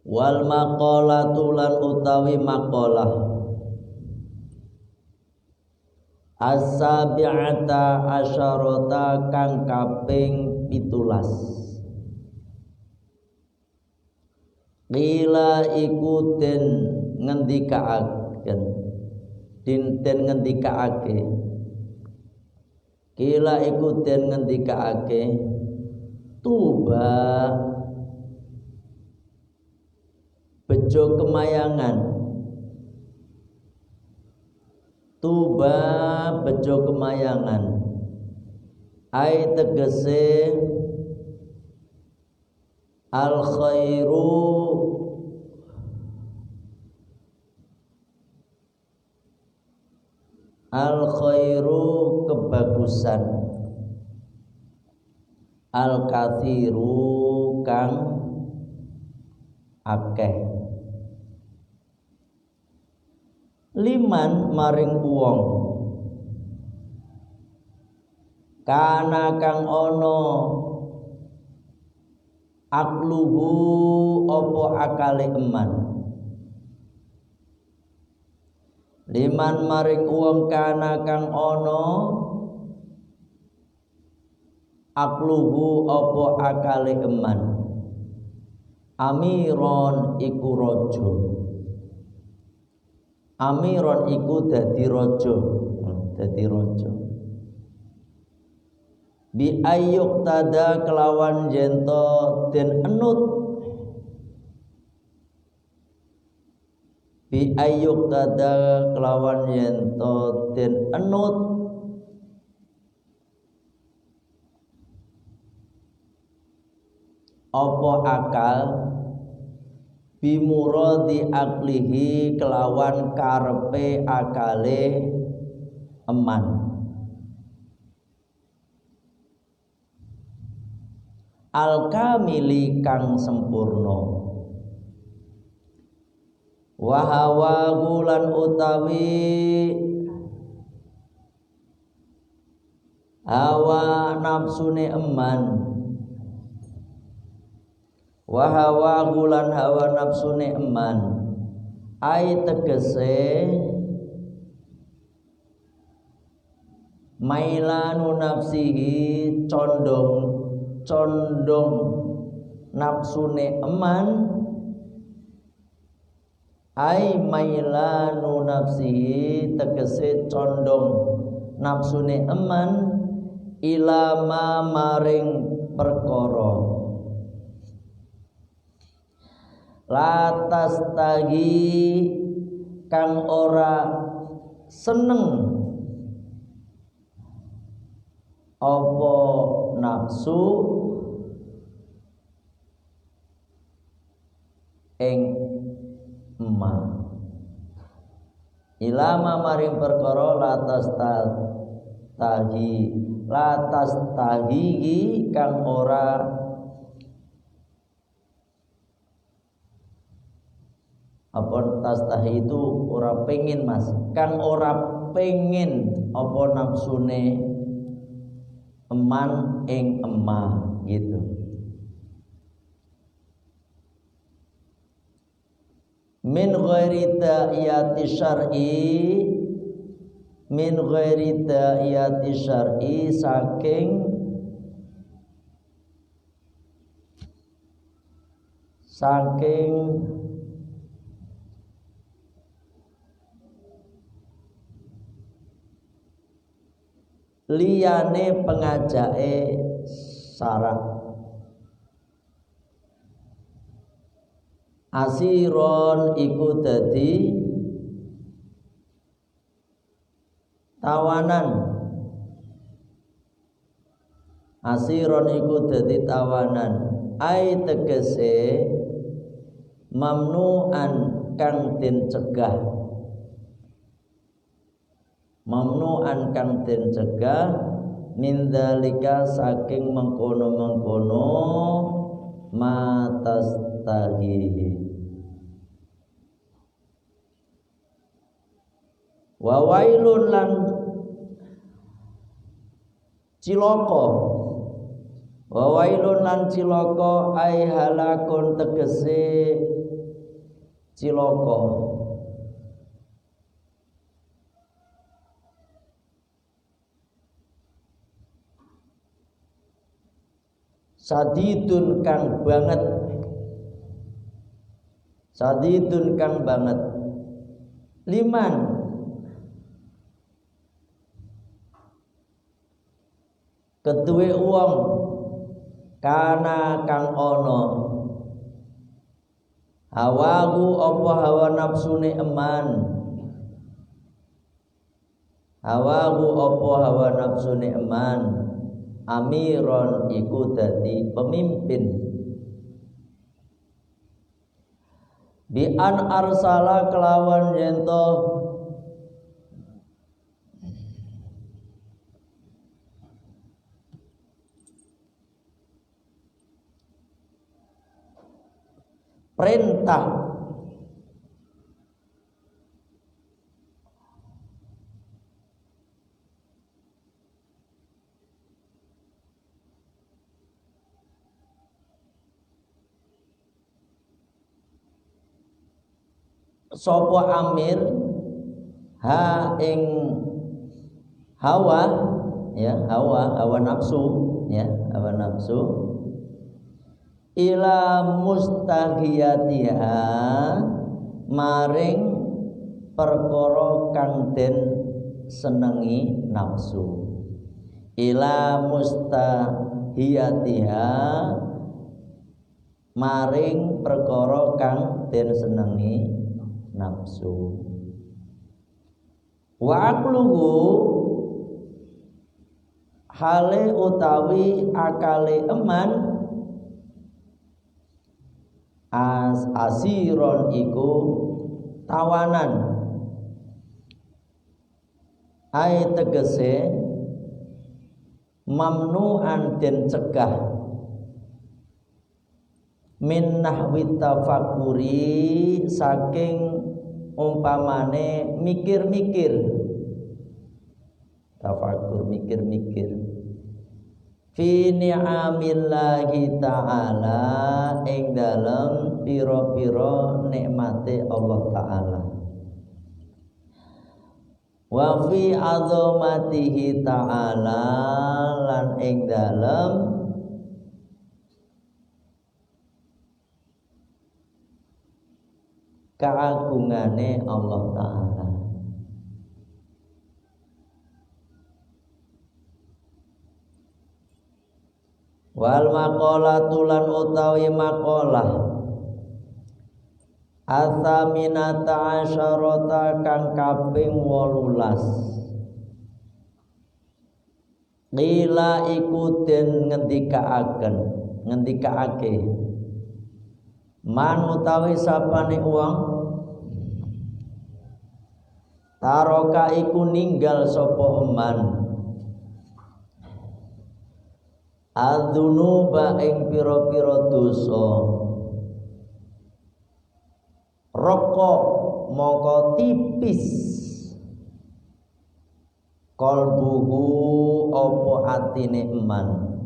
Wal maqalatu lan utawi maqalah as-sabi'ata asyarata kang kaping 17 qila iku den ngendikaaken den ngendikaake qila iku den ngendikaake tuba bejo kemayangan tuba bejo kemayangan ai tegese al khairu kebagusan al kathiru kang akeh liman maring wong kana kang ana akluhu apa akale eman liman maring wong kana kang ana akluhu apa akale eman amiron iku raja amiron iku dadi raja bi ayyuk tada kelawan jento den enut bi ayyuk tada kelawan jento den enut apa akal bimuradi aklihi kelawan karepe akale eman al kamili kang sempurna wa hawa gulan utawi hawa nafsune eman wa hawa gulan hawa nafsune eman ai tegese mailanu nafsihi condong nafsune eman ai mailanu nafsihi tegese condong nafsune eman ilama maring perkara latas tagi kang ora seneng apa nafsu ing eman ilama maring perkara latas tagi kang ora apa tastahi itu ora pengen mas kang ora pengen apa nafsune eman ing emah gitu min ghairi ta'iyati syar'i saking liyane pengajake syarat asiron iku dadi tawanan asiron iku dadi tawanan ai tegese mamnuan kang den cegah mamnuan kang den cegah min dzalika saking mengkono-mengkono matastahi wa wailun lan cilaka wa wailun lan cilaka ai halakun tegese cilaka. Sadidun kang banget, sadidun kang banget. Liman keduwe wong kana kang ana hawahu apa hawa nafsune eman, hawahu apa hawa nafsune eman, amiron iku dadi pemimpin. Bi an arsala kelawan yento perintah sapa amir ha ing hawa, ya, hawa nafsu, ya, hawa nafsu ila mustahiyatiha maring perkara kang den senengi nafsu, ila mustahiyatiha maring perkara kang den senengi nafsu. Wa aqluhu hale utawi akale eman asiron iku tawanan, ai tegese mamnu'an den cegah min nahwi tafakuri saking umpamane mikir-mikir, tafakur mikir-mikir fi ni'amillahi ta'ala ing dalem pira-pira nikmate Allah Ta'ala, wa fi azamatihi ta'ala lan ing dalem keagungane Allah Ta'ala. Wal maqalatu lan utawi maqalah atsaminata asyarata kang kaping 18 qila iku den ngendikaake man utawi sapane wong taroka iku ninggal sapa man adzunuba ing pira-pira dosa, rokok mongko tipis qalbuhu apa atine eman,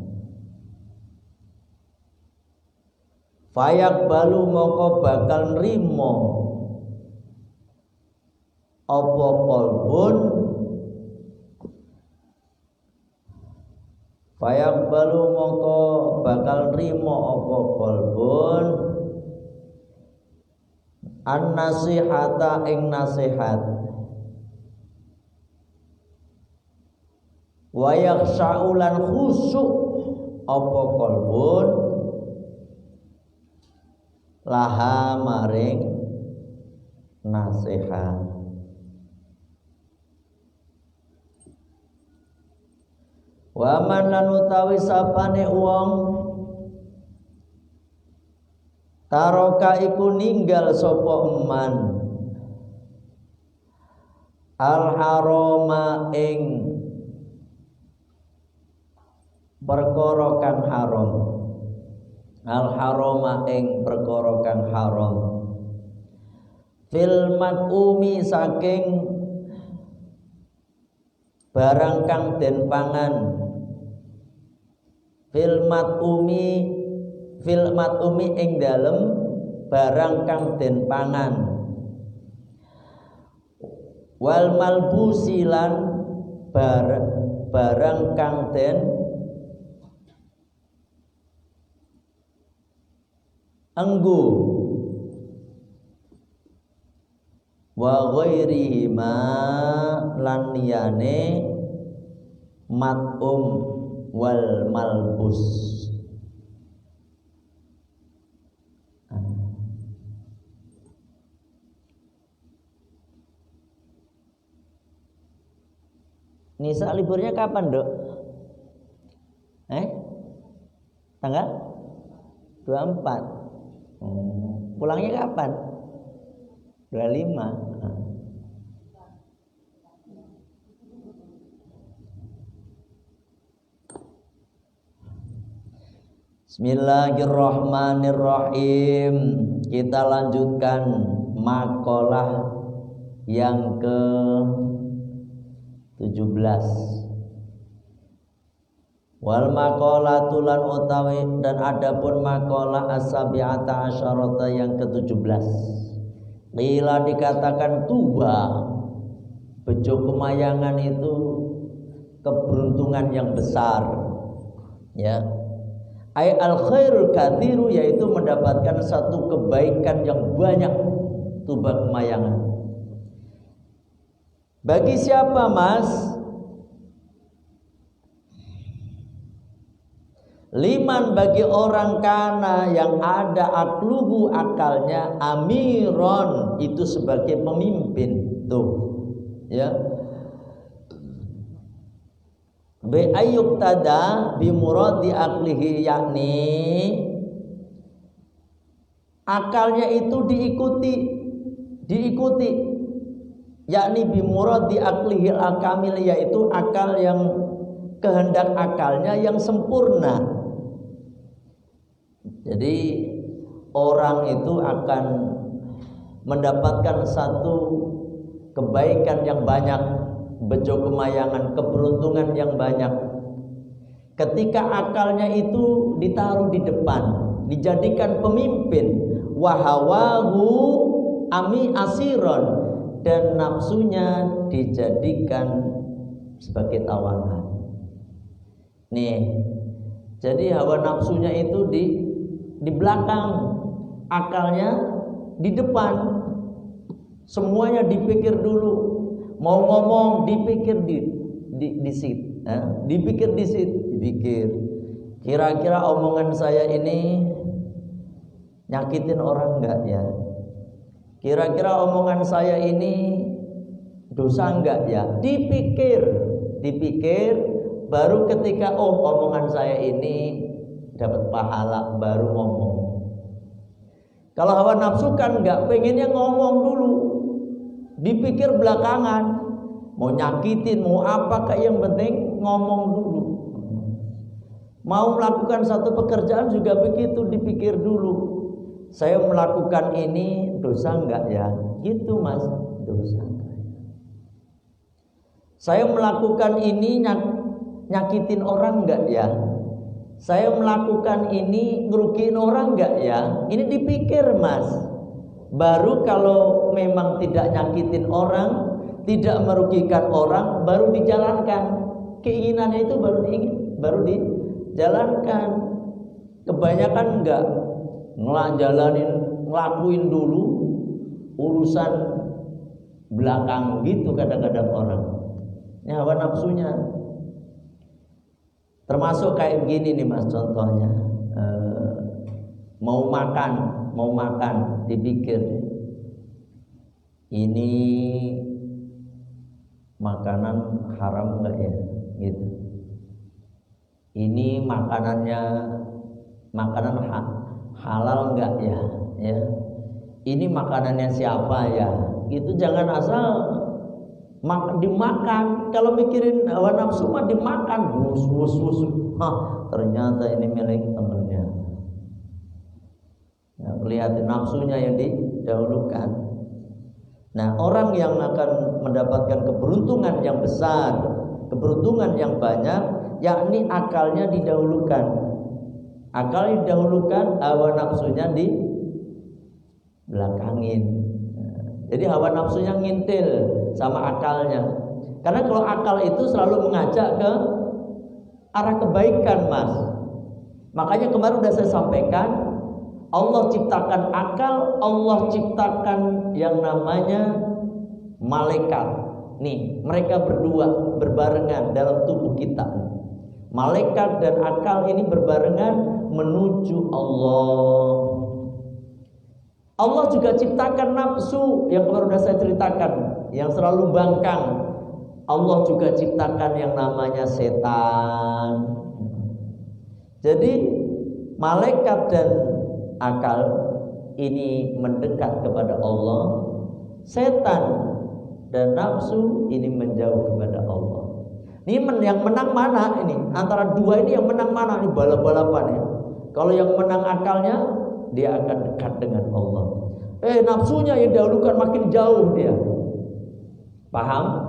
fayak balu mongko bakal nrimo apa qalbun, fayak balu mongko bakal nrimo apa qalbun an nasihata ing nasihat, wa yakhsha'ulan khusyuk apa qalbun laha maring nasihat. Wa man lan utawi sapane wong taroka iku ninggal sapa eman al harama ing perkara kang haram, al harama ing perkara kang haram, fil mat'umi saking barang kang den pangan, fil mat'umi ing dalem barang kang den pangan, wal malbusilan barang kang den enggu, wa ghairihima lan liyane mat'um wal malbus. Nisa liburnya kapan, Dok? Tanggal 24. Pulangnya kapan? 25. Bismillahirrahmanirrahim. Kita lanjutkan makalah yang ke-17. Wal maqalatu lan utawi dan adapun maqalah as-sabi'ata asyarata yang ke-17. Qila dikatakan tuba, bejo kemayangan itu keberuntungan yang besar, ya. Ai al khairul katsiru, yaitu mendapatkan satu kebaikan yang banyak. Tuba kemayangan bagi siapa, Mas? Liman, bagi orang kana yang ada akluhu akalnya, amiron, itu sebagai pemimpin. Tuh, ya. Bi ayyuk tada bi muradi aklihi, yakni akalnya itu diikuti, yakni bi muradi aklihi al-kamil, yaitu akal yang kehendak akalnya yang sempurna. Jadi orang itu akan mendapatkan satu kebaikan yang banyak, bejo kemayangan, keberuntungan yang banyak ketika akalnya itu ditaruh di depan, dijadikan pemimpin. Wahawahu ami asiron, dan nafsunya dijadikan sebagai tawanan. Nih, jadi hawa nafsunya itu di belakang, akalnya di depan. Semuanya dipikir dulu. Mau ngomong dipikir di sit, dipikir di sit, dipikir. Kira-kira omongan saya ini nyakitin orang enggak ya? Kira-kira omongan saya ini dosa enggak ya? Dipikir, baru ketika omongan saya ini dapat pahala baru ngomong. Kalau hawa nafsu kan enggak, pengennya ngomong dulu, dipikir belakangan, mau nyakitin, mau apa, kayak yang penting ngomong dulu. Mau melakukan satu pekerjaan juga begitu, dipikir dulu. Saya melakukan ini dosa enggak ya? Gitu, Mas, dosa enggak ya? Saya melakukan ini nyakitin orang enggak ya? Saya melakukan ini ngerugiin orang enggak ya? Ini dipikir, Mas. Baru kalau memang tidak nyakitin orang, tidak merugikan orang, baru dijalankan. Keinginannya itu baru dijalankan. Kebanyakan enggak ngelakuin dulu urusan belakang gitu kadang-kadang orang. Ini hawa nafsunya. Termasuk kayak begini nih, Mas, contohnya. Mau makan dipikir, ini makanan haram enggak ya, gitu. Ini makanan halal enggak ya, ya. Ini makanannya siapa ya, gitu. Jangan asal dimakan. Kalau mikirin hawa nafsu mah dimakan, bus. Ternyata ini milik temennya. Ya, lihat nafsunya yang didahulukan. Nah, orang yang akan mendapatkan keberuntungan yang besar, keberuntungan yang banyak, yakni akalnya didahulukan. Akal didahulukan, hawa nafsunya belakangin. Jadi hawa nafsunya ngintil sama akalnya. Karena kalau akal itu selalu mengajak ke arah kebaikan, Mas. Makanya kemarin udah saya sampaikan, Allah ciptakan akal, Allah ciptakan yang namanya malaikat. Nih, mereka berdua berbarengan dalam tubuh kita. Malaikat dan akal ini berbarengan menuju Allah. Allah juga ciptakan nafsu yang baru sudah saya ceritakan, yang selalu bangkang. Allah juga ciptakan yang namanya setan. Jadi malaikat dan akal ini mendekat kepada Allah, setan dan nafsu ini menjauh kepada Allah. Ini yang menang mana ini? Antara dua ini yang menang mana? Ini balap-balapan ya. Kalau yang menang akalnya, dia akan dekat dengan Allah. Nafsunya yang dahulukan makin jauh dia. Paham?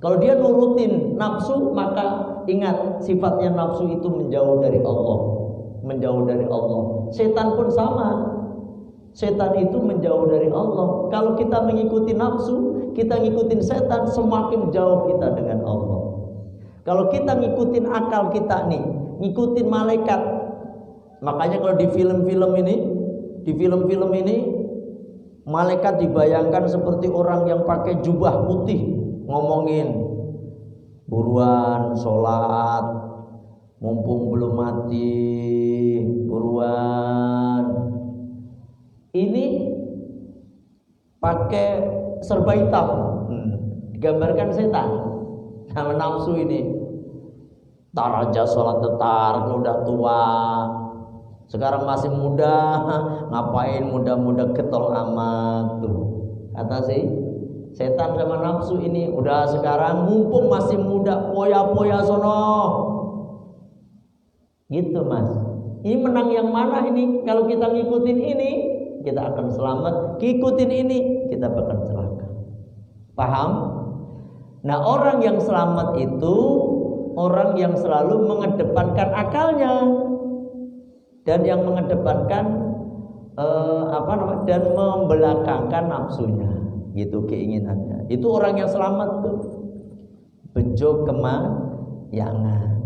Kalau dia nurutin nafsu, maka ingat sifatnya nafsu itu menjauh dari Allah. Menjauh dari Allah. Setan pun sama. Setan itu menjauh dari Allah. Kalau kita mengikuti nafsu, kita ngikutin setan, semakin jauh kita dengan Allah. Kalau kita ngikutin akal kita nih, ngikutin malaikat. Makanya kalau di film-film ini, malaikat dibayangkan seperti orang yang pakai jubah putih, ngomongin buruan sholat, mumpung belum mati, buruan. Ini pakai serba hitam, digambarkan setan sama nafsu ini. Tar aja sholat tetar, udah tua. Sekarang masih muda, ngapain muda-muda getol amat tuh. Kata si setan sama nafsu ini, udah sekarang mumpung masih muda, poya-poya sono. Gitu, Mas. Ini menang yang mana ini? Kalau kita ngikutin ini, kita akan selamat. Ngikutin ini, kita bakal celaka. Paham? Nah, orang yang selamat itu orang yang selalu mengedepankan akalnya. Dan yang mengedepankan dan membelakangkan nafsunya, gitu keinginannya. Itu orang yang selamat tuh. Bejo kemayangan.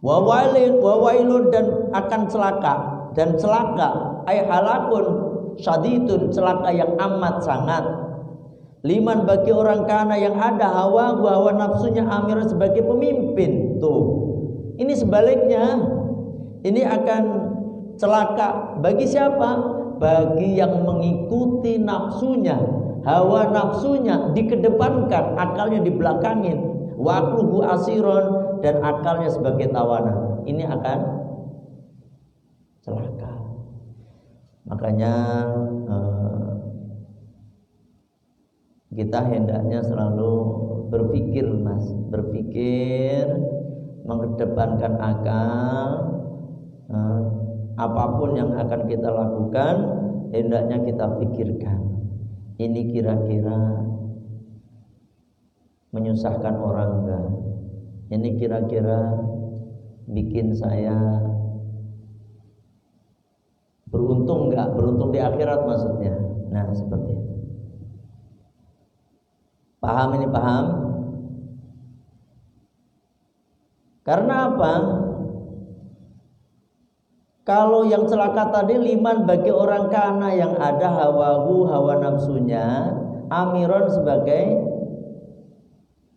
Wawailun dan akan celaka, dan celaka ay halakun syadidun, celaka yang amat sangat. Liman bagi orang kana yang ada hawa nafsunya amir sebagai pemimpin tuh. Ini sebaliknya, ini akan celaka bagi siapa? Bagi yang mengikuti nafsunya, hawa nafsunya dikedepankan, akalnya dibelakangin. Waqluhu asiron, dan akalnya sebagai tawanan. Ini akan celaka. Makanya kita hendaknya selalu berpikir, Mas, mengedepankan akal. Apapun yang akan kita lakukan, hendaknya kita pikirkan, ini kira-kira menyusahkan orang enggak? Ini kira-kira bikin saya beruntung enggak? Beruntung di akhirat maksudnya. Nah, seperti itu. Paham ini, paham? Karena apa? Kalau yang celaka tadi liman bagi orang kana yang ada hawa nafsunya, amiron sebagai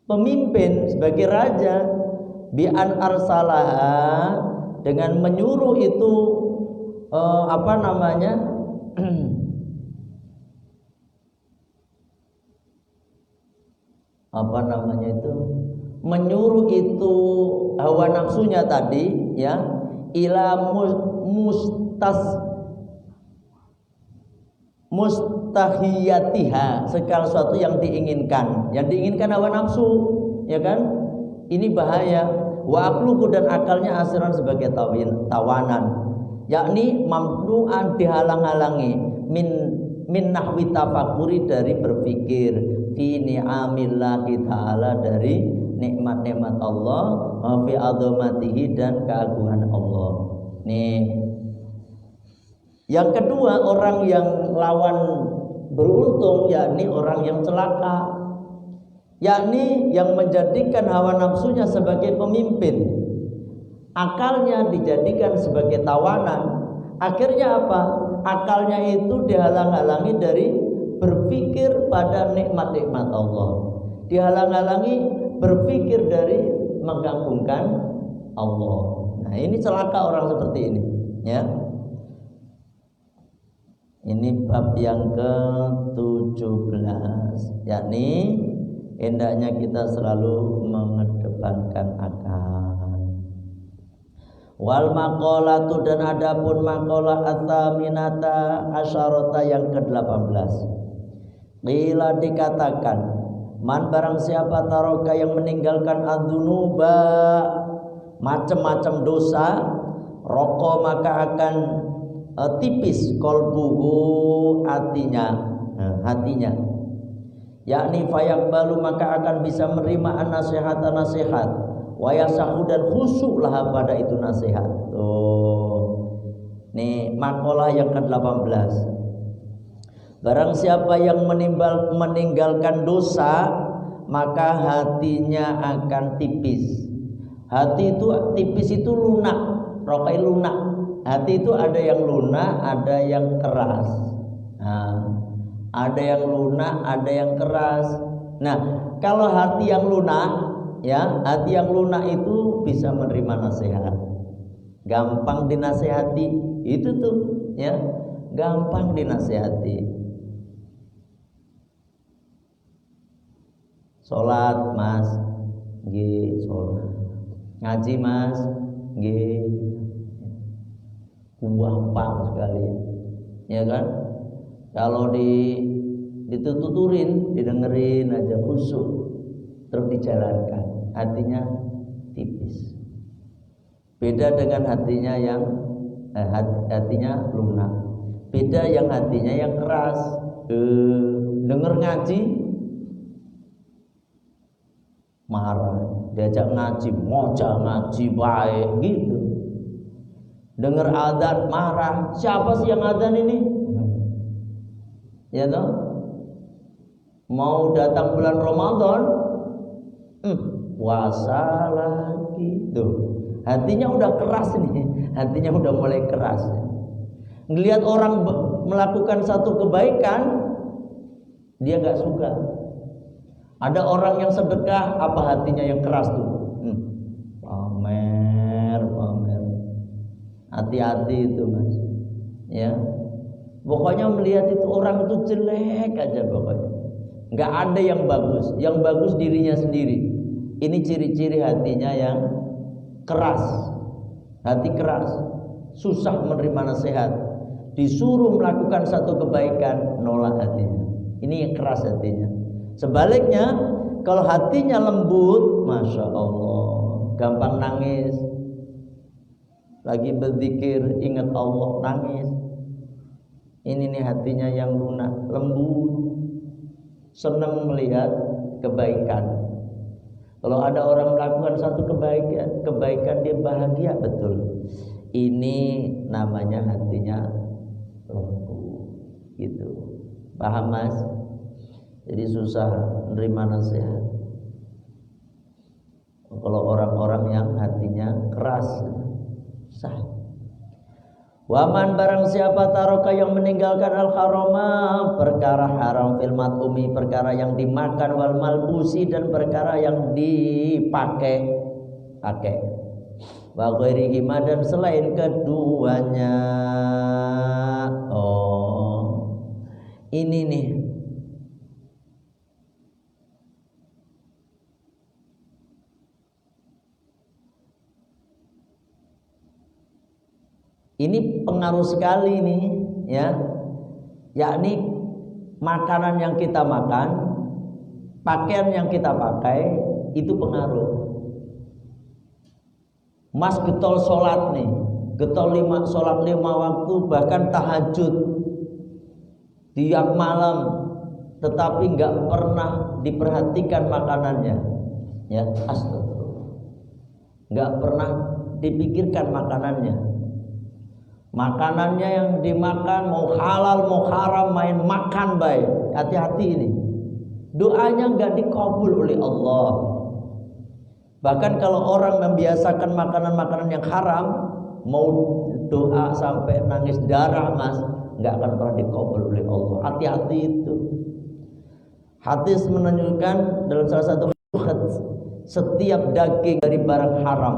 pemimpin, sebagai raja, bi'an arsalaha, dengan menyuruh itu menyuruh itu hawa nafsunya tadi, ya, ila mustahiyatiha, segala sesuatu yang diinginkan hawa nafsu, ya kan? Ini bahaya. Wa aqluhu, dan akalnya asiran sebagai tawanan, yakni mamnu'an, dihalang-halangi min nahwi tafakuri, dari berpikir fi ni'amillahi ta'ala, dari nikmat-nikmat Allah, fi azamatihi, dan keagungan Allah. Nih, Yang kedua, orang yang lawan beruntung, yakni orang yang celaka, yakni yang menjadikan hawa nafsunya sebagai pemimpin, akalnya dijadikan sebagai tawanan. Akhirnya apa? Akalnya itu dihalang-halangi dari berpikir pada nikmat-nikmat Allah, dihalang-halangi berpikir dari mengagungkan Allah. Nah, ini celaka orang seperti ini, ya. Ini bab yang ke-17, yakni hendaknya kita selalu mengedepankan akal. Wal maqalatu, dan adapun maqalah atsaminata asyarata yang ke-18. Qila, dikatakan, man barang siapa taroka yang meninggalkan adzunuba, macam-macam dosa, roko maka akan tipis kolbuhu, hatinya, yakni fayaqbalu maka akan bisa menerima nasihat, wayasahu dan khusyuklah pada itu nasihat. Tuh, nih makalah yang ke-18. Barang siapa yang meninggalkan dosa, maka hatinya akan tipis. Hati itu tipis itu lunak, rokai lunak. Hati itu ada yang lunak, ada yang keras. Nah, ada yang lunak, ada yang keras. Nah, kalau hati yang lunak, ya, hati yang lunak itu bisa menerima nasihat, gampang dinasehati. Itu tuh, ya, gampang dinasehati. Sholat mas, nggih sholat. Ngaji mas, nggih. Gampang sekali, ya kan? Kalau dituturin, didengerin aja khusyuk, terus dijalankan, hatinya tipis. Beda dengan hatinya yang hatinya lunak. Beda yang hatinya yang keras. Denger ngaji marah, diajak ngaji ngojak ngaji baik gitu. Dengar adzan marah. Siapa sih yang adzan ini? Ya toh? Mau datang bulan Ramadan, puasa lagi. Tuh, hatinya udah keras nih. Hatinya udah mulai keras. Ngelihat orang melakukan satu kebaikan, dia gak suka. Ada orang yang sedekah, apa hatinya yang keras tuh? Pamer. Hati-hati itu mas, ya. Pokoknya melihat itu orang itu jelek aja pokoknya. Nggak ada yang bagus dirinya sendiri. Ini ciri-ciri hatinya yang keras. Hati keras, susah menerima nasihat. Disuruh melakukan satu kebaikan, nolak hatinya. Ini yang keras hatinya. Sebaliknya, kalau hatinya lembut, masya Allah, gampang nangis. Lagi berzikir, ingat Allah, nangis. Ini nih hatinya yang lunak, lembut, senang melihat kebaikan. Kalau ada orang melakukan satu kebaikan dia bahagia betul. Ini namanya hatinya lembut, gitu. Paham mas? Jadi susah menerima nasihat. Kalau orang-orang yang hatinya keras, sah. Waman barang siapa taroka yang meninggalkan al-harama, perkara haram fil mat'umi, perkara yang dimakan, wal malbusi, dan perkara yang dipakai, wa ghairihima, dan selain keduanya. Oh, ini nih, ini pengaruh sekali nih, ya, yakni makanan yang kita makan, pakaian yang kita pakai, itu pengaruh. Mas getol sholat nih, getol sholat 5 waktu, bahkan tahajud tiap malam, tetapi nggak pernah diperhatikan makanannya, ya, astagfirullah, nggak pernah dipikirkan makanannya. Makanannya yang dimakan mau halal mau haram, main makan baik. Hati-hati ini. Doanya nggak dikabul oleh Allah. Bahkan kalau orang membiasakan makanan-makanan yang haram, mau doa sampai nangis darah mas, nggak akan pernah dikabul oleh Allah. Hati-hati itu. Hadis menunjukkan dalam salah satu hadis, setiap daging dari barang haram,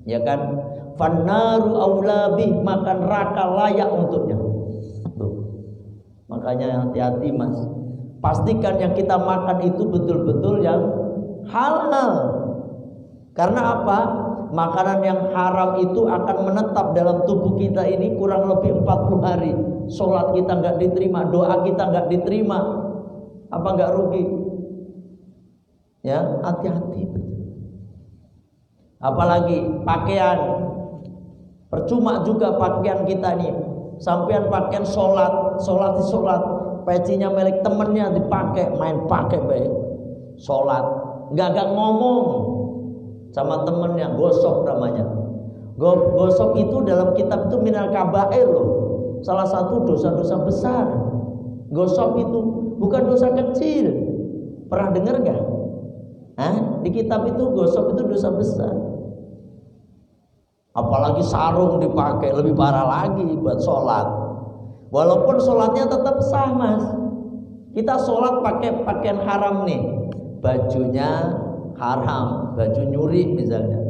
ya kan, fannaru aulabih, maka neraka layak untuknya. Tuh. Makanya hati-hati mas, pastikan yang kita makan itu betul-betul yang halal. Karena apa? Makanan yang haram itu akan menetap dalam tubuh kita ini kurang lebih 40 hari. Sholat kita nggak diterima, doa kita nggak diterima. Apa nggak rugi? Ya, hati-hati. Apalagi pakaian. Percuma juga pakaian kita nih. Sampean pakaian sholat, pecinya milik temennya dipakai, main pakai baik. Sholat, nggak ngomong sama temennya, gosok namanya. Gosok itu dalam kitab itu minal kabair loh. Salah satu dosa-dosa besar. Gosok itu bukan dosa kecil. Pernah dengar nggak? Di kitab itu gosok itu dosa besar. Apalagi sarung dipakai, lebih parah lagi buat sholat. Walaupun sholatnya tetap sah mas. Kita sholat pakai pakaian haram nih, bajunya haram, baju nyuri misalnya,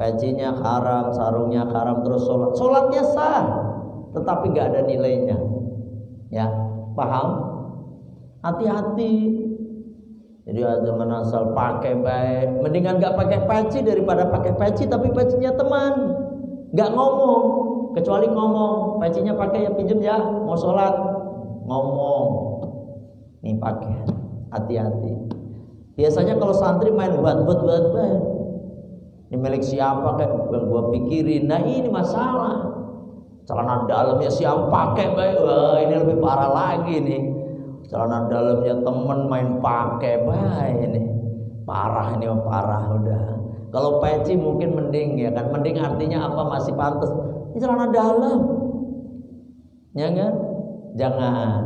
pecinya haram, sarungnya haram, terus sholatnya sah, tetapi nggak ada nilainya. Ya, paham? Hati-hati. Jadi jangan asal pakai baik. Mendingan nggak pakai peci daripada pakai peci tapi pecinya teman, nggak ngomong, kecuali ngomong, pecinya pakai ya pinjem ya, mau sholat ngomong, nih pakai. Hati-hati. Biasanya kalau santri main buat ini milik siapa kayak yang gua pikirin. Nah ini masalah. Celana dalamnya siapa pakai baik. Wah ini lebih parah lagi nih. Celana dalamnya temen main pakai baik ini. Parah ini, parah udah. Kalau peci mungkin mending ya kan. Mending artinya apa, masih pantas. Ini celana dalam. Ya kan? Jangan.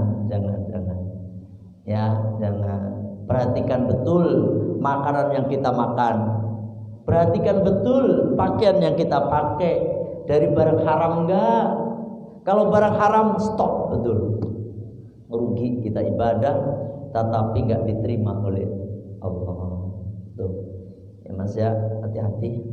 Ya, jangan. Perhatikan betul makanan yang kita makan. Perhatikan betul pakaian yang kita pakai. Dari barang haram enggak. Kalau barang haram stop betul. Rugi kita ibadah tetapi enggak diterima oleh Allah. Tuh. Ya Mas ya, hati-hati.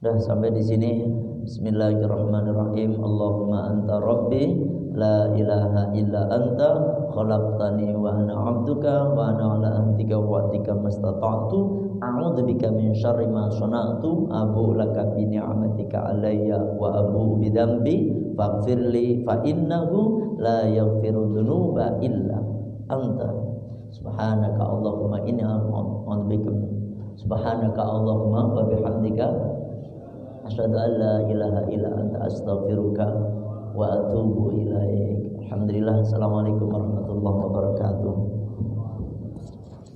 Udah sampai di sini. Bismillahirrahmanirrahim. Allahumma anta rabbi la ilaha illa anta khalaqtani wa ana 'abduka wa ana 'ala ahdika wa wa'dika mastata'tu a'udzubika min syarri ma sana'tu abu laka bi ni'matika 'alayya wa abu bi dzambi faghfirli fa innahu la yaghfiru dzunuba illa anta subhanaka allahumma inni a'udzubika subhanaka allahumma wa bihamdika asyhadu an la ilaha illa anta astaghfiruka wa atubu ilaik. Alhamdulillah. Assalamualaikum warahmatullahi wabarakatuh.